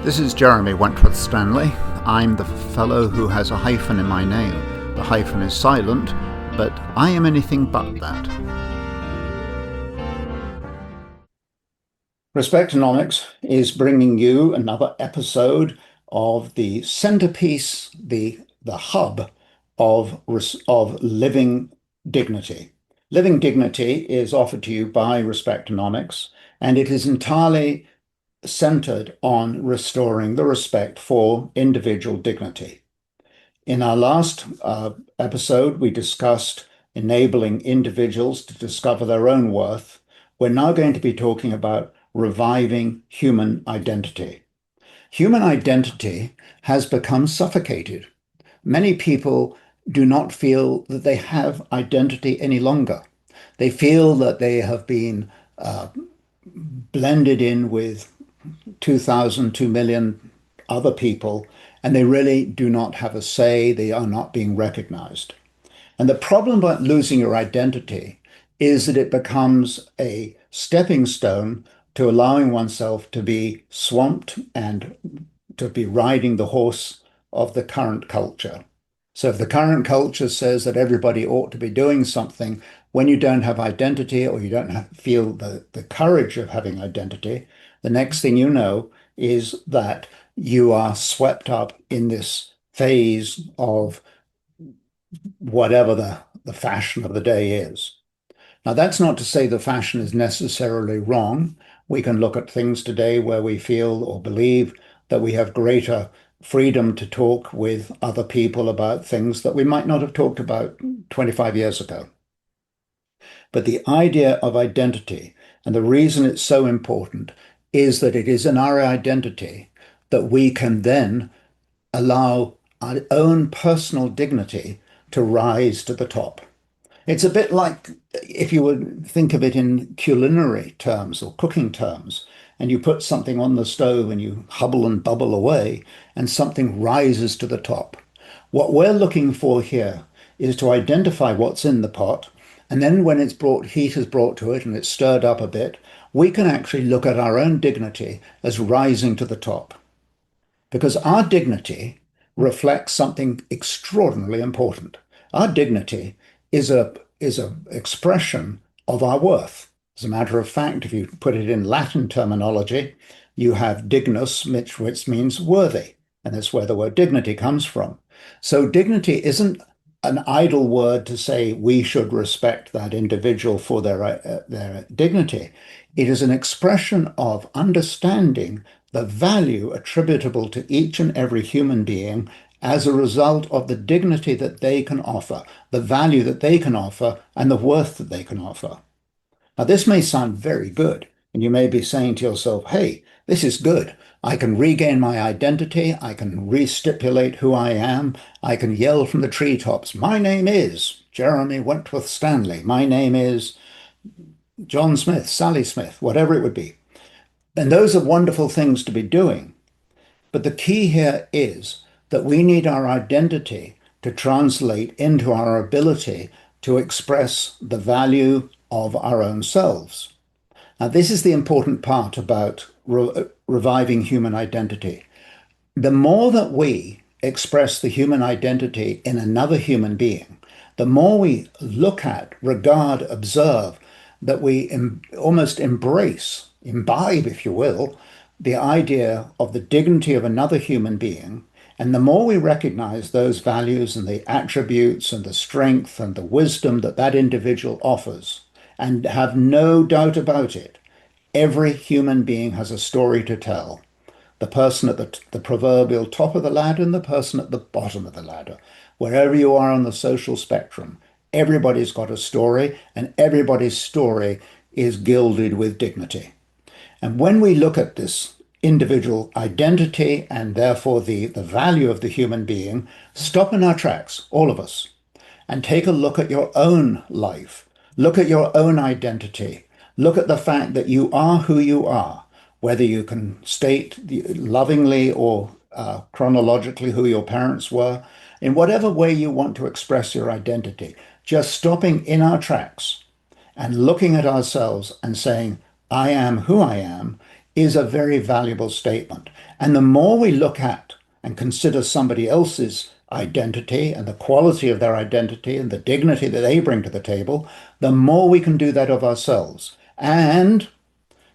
This is Jeremy Wentworth-Stanley. I'm the fellow who has a hyphen in my name. The hyphen is silent, but I am anything but that. Respectonomics is bringing you another episode of the centerpiece, the hub of living dignity. Living dignity is offered to you by Respectonomics, and it is entirely centered on restoring the respect for individual dignity. In our last episode, we discussed enabling individuals to discover their own worth. We're now going to be talking about reviving human identity. Human identity has become suffocated. Many people do not feel that they have identity any longer. They feel that they have been blended in with 2 million other people, and they really do not have a say. They are not being recognized. And the problem about losing your identity is that it becomes a stepping stone to allowing oneself to be swamped and to be riding the horse of the current culture. So if the current culture says that everybody ought to be doing something, when you don't have identity or you don't feel the courage of having identity, the next thing you know is that you are swept up in this phase of whatever the fashion of the day is. Now, that's not to say the fashion is necessarily wrong. We can look at things today where we feel or believe that we have greater freedom to talk with other people about things that we might not have talked about 25 years ago. But the idea of identity, and the reason it's so important, is that it is in our identity that we can then allow our own personal dignity to rise to the top. It's a bit like if you would think of it in culinary terms or cooking terms, and you put something on the stove and you hubble and bubble away, and something rises to the top. What we're looking for here is to identify what's in the pot, and then when heat is brought to it and it's stirred up a bit, we can actually look at our own dignity as rising to the top. Because our dignity reflects something extraordinarily important. Our dignity is a expression of our worth. As a matter of fact, if you put it in Latin terminology, you have dignus, which means worthy, and that's where the word dignity comes from. So dignity isn't an idle word to say we should respect that individual for their dignity. It is an expression of understanding the value attributable to each and every human being as a result of the dignity that they can offer, the value that they can offer, and the worth that they can offer. Now, this may sound very good, and you may be saying to yourself, hey, this is good. I can regain my identity. I can re-stipulate who I am. I can yell from the treetops, my name is Jeremy Wentworth-Stanley. My name is John Smith, Sally Smith, whatever it would be. And those are wonderful things to be doing. But the key here is that we need our identity to translate into our ability to express the value of our own selves. Now, this is the important part about reviving human identity. The more that we express the human identity in another human being, the more we look at, regard, observe, that we almost embrace, imbibe, if you will, the idea of the dignity of another human being. And the more we recognize those values and the attributes and the strength and the wisdom that that individual offers, and have no doubt about it, every human being has a story to tell. The person at the proverbial top of the ladder and the person at the bottom of the ladder. Wherever you are on the social spectrum, everybody's got a story, and everybody's story is gilded with dignity. And when we look at this individual identity and therefore the value of the human being, stop in our tracks, all of us, and take a look at your own life. Look at your own identity. Look at the fact that you are who you are, whether you can state lovingly or chronologically who your parents were, in whatever way you want to express your identity, just stopping in our tracks and looking at ourselves and saying, I am who I am, is a very valuable statement. And the more we look at and consider somebody else's identity and the quality of their identity and the dignity that they bring to the table, the more we can do that of ourselves. And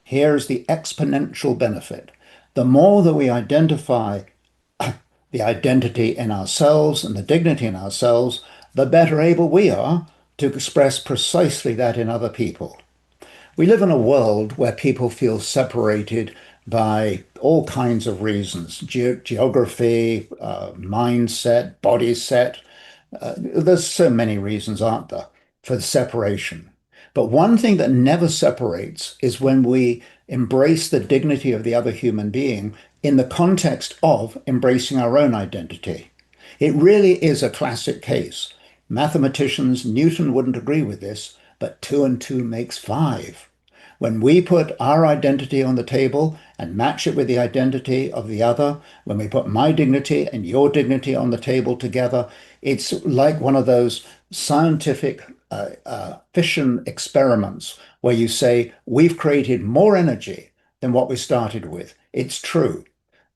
here's the exponential benefit. The more that we identify the identity in ourselves and the dignity in ourselves, the better able we are to express precisely that in other people. We live in a world where people feel separated by all kinds of reasons, geography, mindset, body set. There's so many reasons, aren't there, for the separation. But one thing that never separates is when we embrace the dignity of the other human being in the context of embracing our own identity. It really is a classic case. Mathematicians, Newton wouldn't agree with this, but two and two makes five. When we put our identity on the table and match it with the identity of the other, when we put my dignity and your dignity on the table together, it's like one of those scientific fission experiments where you say, we've created more energy than what we started with. It's true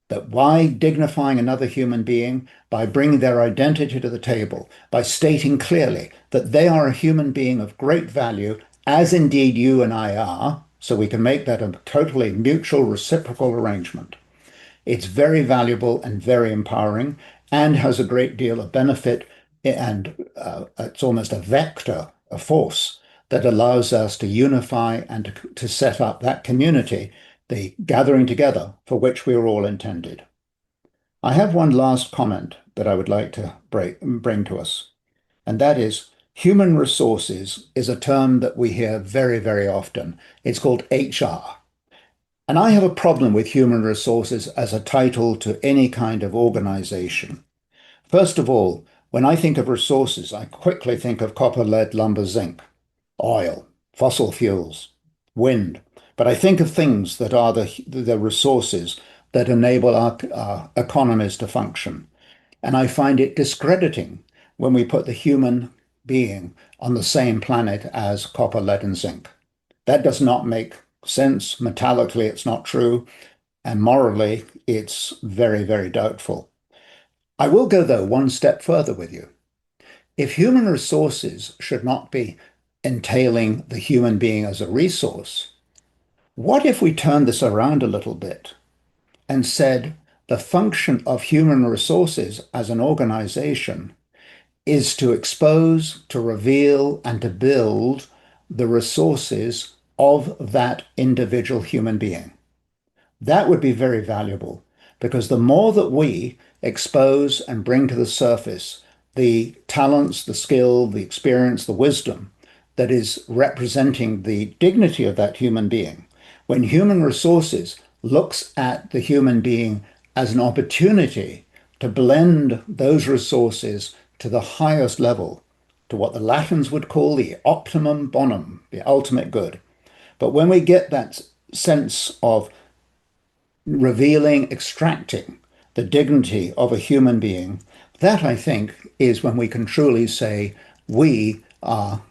that by dignifying another human being, by bringing their identity to the table, by stating clearly that they are a human being of great value, as indeed you and I are, so we can make that a totally mutual reciprocal arrangement. It's very valuable and very empowering and has a great deal of benefit, and it's almost a vector, a force that allows us to unify and to set up that community, the gathering together for which we are all intended. I have one last comment that I would like to bring to us, and that is human resources is a term that we hear very, very often. It's called HR. And I have a problem with human resources as a title to any kind of organization. First of all, when I think of resources, I quickly think of copper, lead, lumber, zinc, oil, fossil fuels, wind. But I think of things that are the resources that enable our economies to function. And I find it discrediting when we put the human being on the same planet as copper, lead, and zinc. That does not make sense. Metallically, it's not true. And morally, it's very, very doubtful. I will go, though, one step further with you. If human resources should not be entailing the human being as a resource, what if we turned this around a little bit and said the function of human resources as an organization is to expose, to reveal, and to build the resources of that individual human being? That would be very valuable because the more that we expose and bring to the surface the talents, the skill, the experience, the wisdom that is representing the dignity of that human being, when human resources looks at the human being as an opportunity to blend those resources to the highest level, to what the Latins would call the optimum bonum, the ultimate good. But when we get that sense of revealing, extracting the dignity of a human being, that I think is when we can truly say we are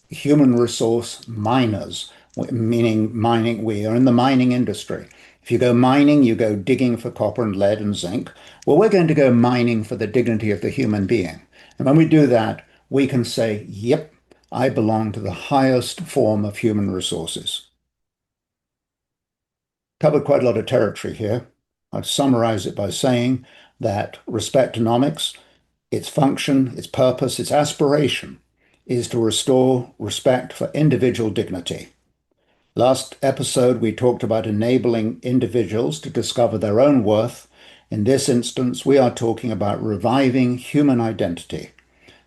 human resource miners, meaning mining, we are in the mining industry. If you go mining, you go digging for copper and lead and zinc. Well, we're going to go mining for the dignity of the human being. And when we do that, we can say, yep, I belong to the highest form of human resources. Covered quite a lot of territory here. I'd summarize it by saying that respectonomics, its function, its purpose, its aspiration is to restore respect for individual dignity. Last episode, we talked about enabling individuals to discover their own worth. In this instance, we are talking about reviving human identity,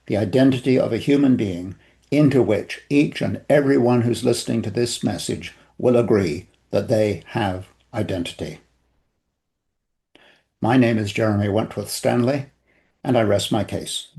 the identity of a human being into which each and every one who's listening to this message will agree that they have identity. My name is Jeremy Wentworth-Stanley, and I rest my case.